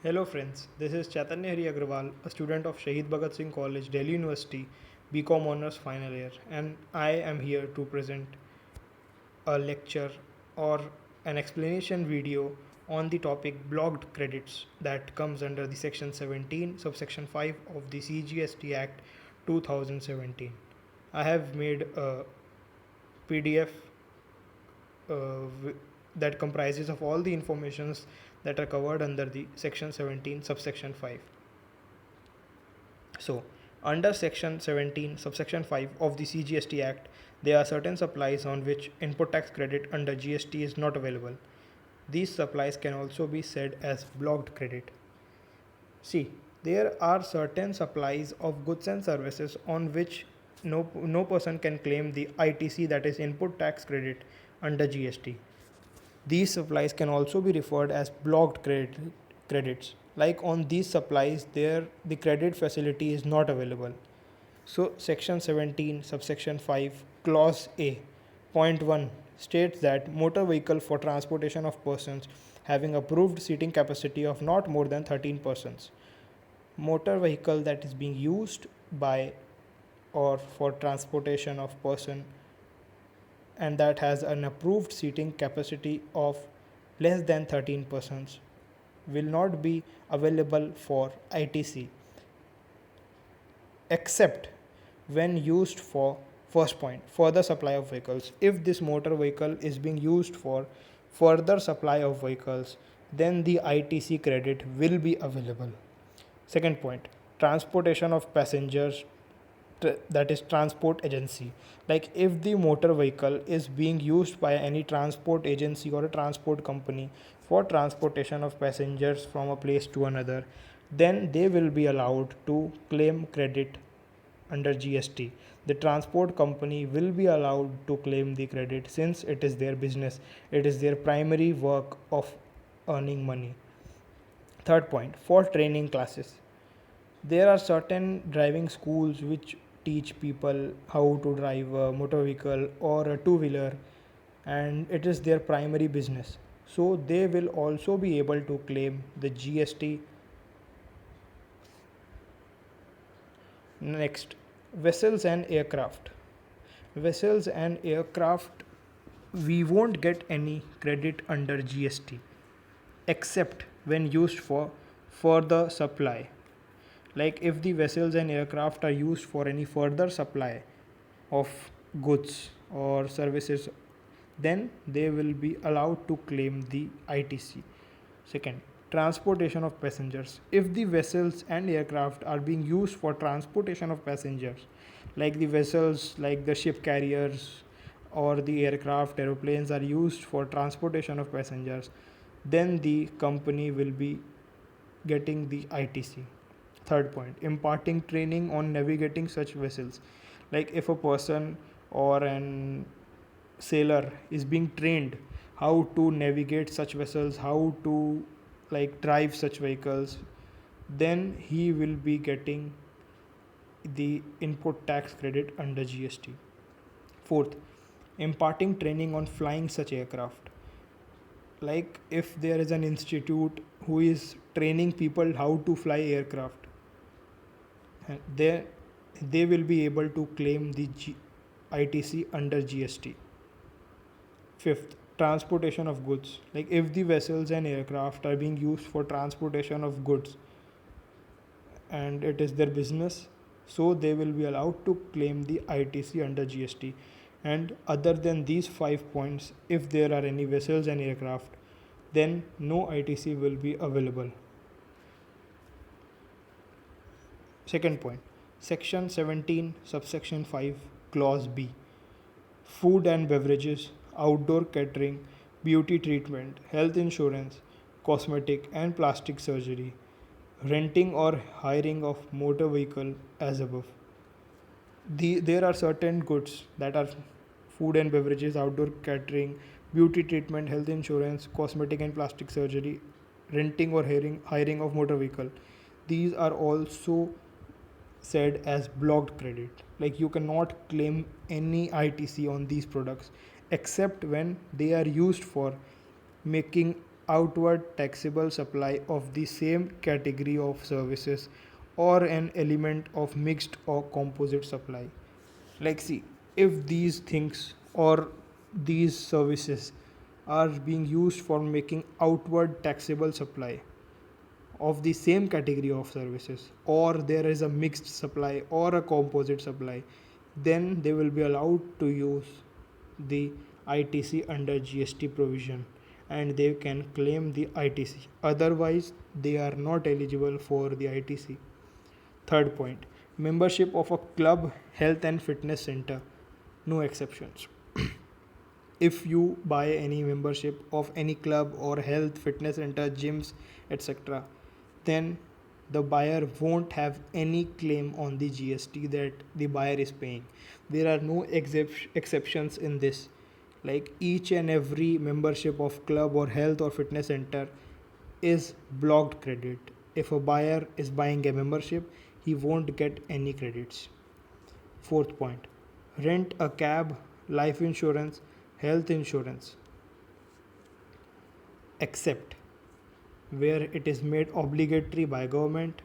Hello friends, this is Chaitanya Hari Agrawal, a student of Shahid Bhagat Singh College, Delhi University, BCom Honours Final Year, and I am here to present a lecture or an explanation video on the topic blocked credits that comes under the section 17 subsection 5 of the CGST Act 2017. I have made a PDF that comprises of all the informations that are covered under the section 17 subsection 5. So, under section 17 subsection 5 of the CGST Act, there are certain supplies on which input tax credit under GST is not available. These supplies can also be said as blocked credit. See, there are certain supplies of goods and services on which no person can claim the ITC, that is input tax credit, under GST. These supplies can also be referred as blocked credits. Like on these supplies, there the credit facility is not available. So section 17 subsection 5 clause A point 1 states that motor vehicle for transportation of persons having approved seating capacity of not more than 13 persons. Motor vehicle that is being used by or for transportation of person and that has an approved seating capacity of less than 13 persons will not be available for ITC except when used for first point further supply of vehicles. If this motor vehicle is being used for further supply of vehicles, then the ITC credit will be available. Second point, transportation of passengers, that is transport agency. Like if the motor vehicle is being used by any transport agency or a transport company for transportation of passengers from a place to another, then they will be allowed to claim credit under GST. The transport company will be allowed to claim the credit since it is their business, it is their primary work of earning money. Third point, for training classes, there are certain driving schools which teach people how to drive a motor vehicle or a two wheeler, and it is their primary business. So they will also be able to claim the GST. Next, vessels and aircraft. Vessels and aircraft, we won't get any credit under GST except when used for further supply. Like if the vessels and aircraft are used for any further supply of goods or services, then they will be allowed to claim the ITC. Second, transportation of passengers. If the vessels and aircraft are being used for transportation of passengers, like the vessels, like the ship carriers or the aircraft, aeroplanes are used for transportation of passengers, then the company will be getting the ITC. Third point, imparting training on navigating such vessels. Like if a person or an sailor is being trained how to navigate such vessels, how to like drive such vehicles, then he will be getting the input tax credit under GST. Fourth, imparting training on flying such aircraft. Like if there is an institute who is training people how to fly aircraft, they they will be able to claim the ITC under GST. Fifth, transportation of goods. Like if the vessels and aircraft are being used for transportation of goods and it is their business, so they will be allowed to claim the ITC under GST. And other than these 5 points, if there are any vessels and aircraft, then no ITC will be available. Second point, section 17 subsection 5 clause B, food and beverages, outdoor catering, beauty treatment, health insurance, cosmetic and plastic surgery, renting or hiring of motor vehicle as above. There are certain goods that are food and beverages, outdoor catering, beauty treatment, health insurance, cosmetic and plastic surgery, renting or hiring of motor vehicle. These are also said as blocked credit. Like you cannot claim any ITC on these products except when they are used for making outward taxable supply of the same category of services or an element of mixed or composite supply. Like, see, if these things or these services are being used for making outward taxable supply of the same category of services, or there is a mixed supply or a composite supply, then they will be allowed to use the ITC under GST provision and they can claim the ITC. Otherwise, they are not eligible for the ITC. Third point, membership of a club, health, and fitness center, no exceptions. If you buy any membership of any club or health, fitness center, gyms, etc., then the buyer won't have any claim on the GST that the buyer is paying. There are no exceptions in this. Like, each and every membership of club or health or fitness center is blocked credit. If a buyer is buying a membership, he won't get any credits. Fourth point, rent a cab, life insurance, health insurance, except where it is made obligatory by government,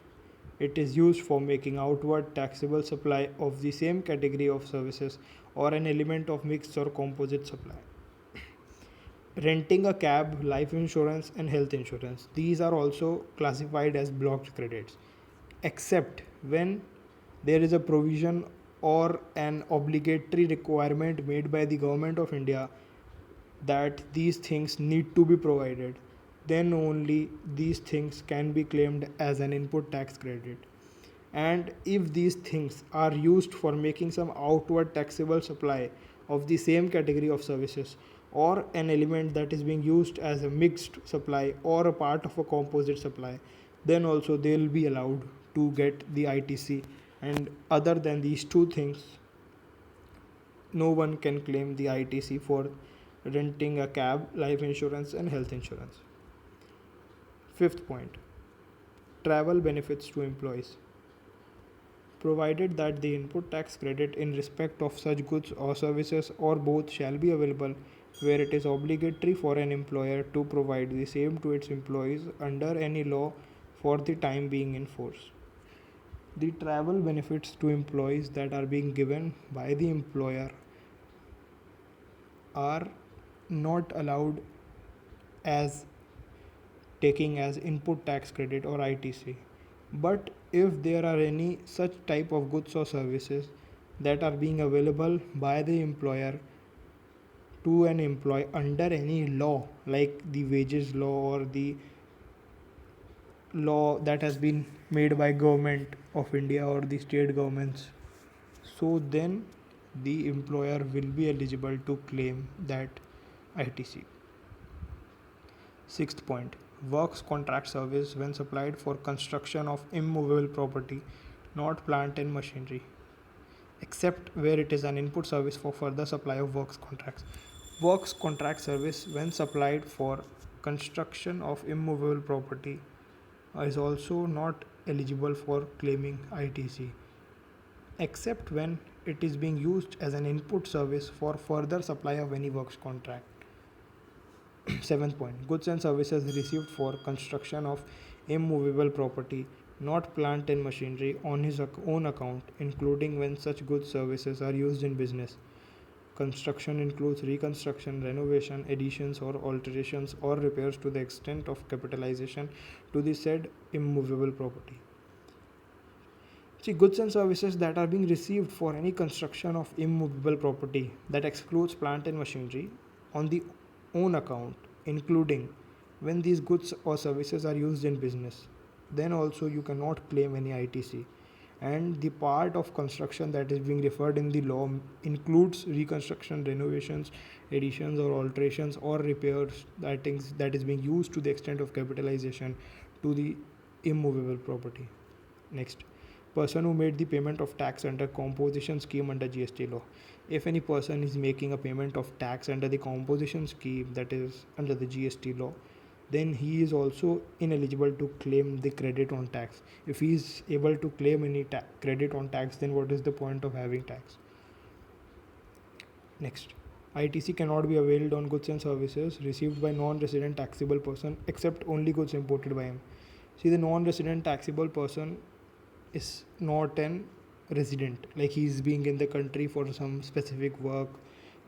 it is used for making outward taxable supply of the same category of services or an element of mixed or composite supply. Renting a cab, life insurance, and health insurance, these are also classified as blocked credits, except when there is a provision or an obligatory requirement made by the government of India that these things need to be provided, then only these things can be claimed as an input tax credit. And if these things are used for making some outward taxable supply of the same category of services or an element that is being used as a mixed supply or a part of a composite supply, then also they will be allowed to get the ITC. And other than these two things, no one can claim the ITC for renting a cab, life insurance, and health insurance. Fifth point, travel benefits to employees. Provided that the input tax credit in respect of such goods or services or both shall be available where it is obligatory for an employer to provide the same to its employees under any law for the time being in force. The travel benefits to employees that are being given by the employer are not allowed as taking as input tax credit or ITC. But if there are any such type of goods or services that are being available by the employer to an employee under any law, like the wages law or the law that has been made by government of India or the state governments, so then the employer will be eligible to claim that ITC. Sixth point, works contract service when supplied for construction of immovable property, not plant and machinery, except where it is an input service for further supply of works contracts. Works contract service when supplied for construction of immovable property is also not eligible for claiming ITC, except when it is being used as an input service for further supply of any works contract. Seventh point, goods and services received for construction of immovable property, not plant and machinery, on his own account, including when such goods services are used in business. Construction includes reconstruction, renovation, additions or alterations or repairs to the extent of capitalization to the said immovable property. See, goods and services that are being received for any construction of immovable property, that excludes plant and machinery, on the own account, including when these goods or services are used in business, then also you cannot claim any ITC. And the part of construction that is being referred in the law includes reconstruction, renovations, additions or alterations or repairs that is being used to the extent of capitalization to the immovable property. Next, person who made the payment of tax under composition scheme under GST law. If any person is making a payment of tax under the composition scheme that is under the GST law, then he is also ineligible to claim the credit on tax. If he is able to claim any credit on tax, then what is the point of having tax? Next, ITC cannot be availed on goods and services received by non-resident taxable person except only goods imported by him. See, the non-resident taxable person is not an resident, like he's being in the country for some specific work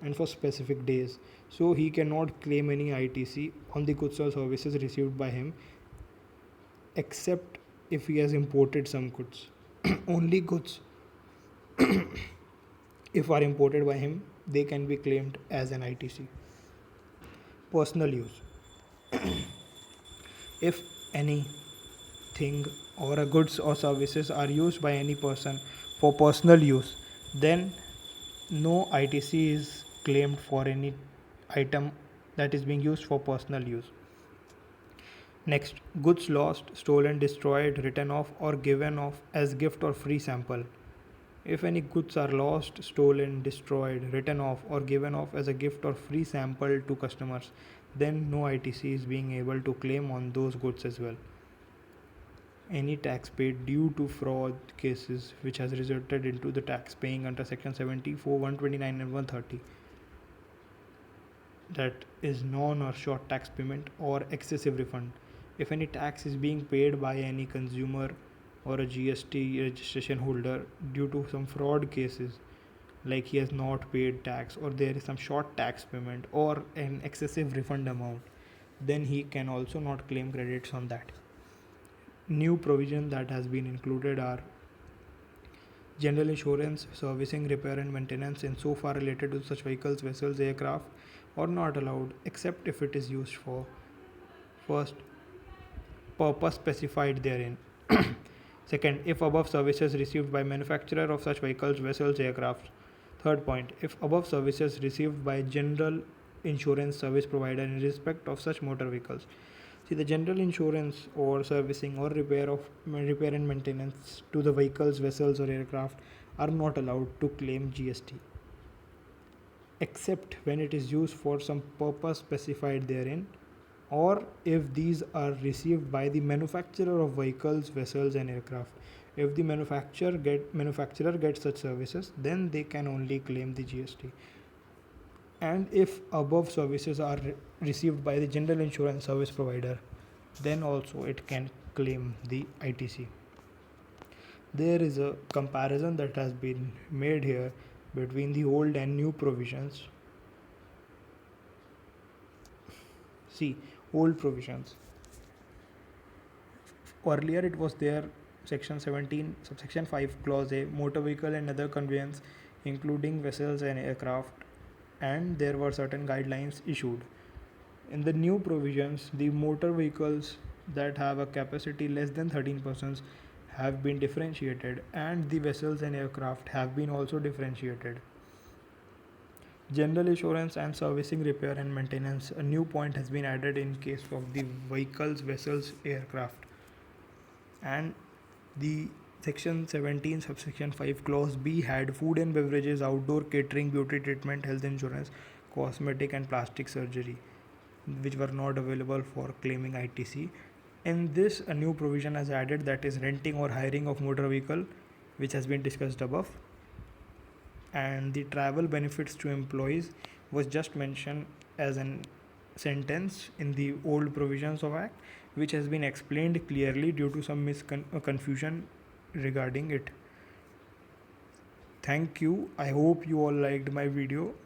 and for specific days, so he cannot claim any ITC on the goods or services received by him except if he has imported some goods. Only goods, if are imported by him, they can be claimed as an ITC. Personal use. If anything or a goods or services are used by any person for personal use, then no ITC is claimed for any item that is being used for personal use. Next, goods lost, stolen, destroyed, written off, or given off as gift or free sample. If any goods are lost, stolen, destroyed, written off, or given off as a gift or free sample to customers, then no ITC is being able to claim on those goods as well. Any tax paid due to fraud cases which has resulted into the tax paying under section 74, 129 and 130, that is non or short tax payment or excessive refund. If any tax is being paid by any consumer or a GST registration holder due to some fraud cases, like he has not paid tax or there is some short tax payment or an excessive refund amount, then he can also not claim credits on that. New provision that has been included are general insurance, servicing, repair and maintenance in so far related to such vehicles, vessels, aircraft are not allowed except if it is used for first purpose specified therein. Second, if above services received by manufacturer of such vehicles, vessels, aircraft. Third point, if above services received by general insurance service provider in respect of such motor vehicles. See, the general insurance or servicing or repair and maintenance to the vehicles, vessels, or aircraft are not allowed to claim GST except when it is used for some purpose specified therein, or if these are received by the manufacturer of vehicles, vessels, and aircraft. If the manufacturer gets such services, then they can only claim the GST. And if above services are received by the general insurance service provider, then also it can claim the ITC. There is a comparison that has been made here between the old and new provisions. See, old provisions. Earlier it was there, section 17, subsection 5, clause A, motor vehicle and other conveyance, including vessels and aircraft, and there were certain guidelines issued. In the new provisions, the motor vehicles that have a capacity less than 13 persons have been differentiated, and the vessels and aircraft have been also differentiated. General insurance and servicing, repair and maintenance, a new point has been added in case of the vehicles, vessels, aircraft. And the section 17 subsection 5 clause B had food and beverages, outdoor catering, beauty treatment, health insurance, cosmetic and plastic surgery, which were not available for claiming ITC. In this, a new provision has added, that is renting or hiring of motor vehicle, which has been discussed above. And the travel benefits to employees was just mentioned as an sentence in the old provisions of Act, which has been explained clearly due to some confusion regarding it. Thank you. I hope you all liked my video.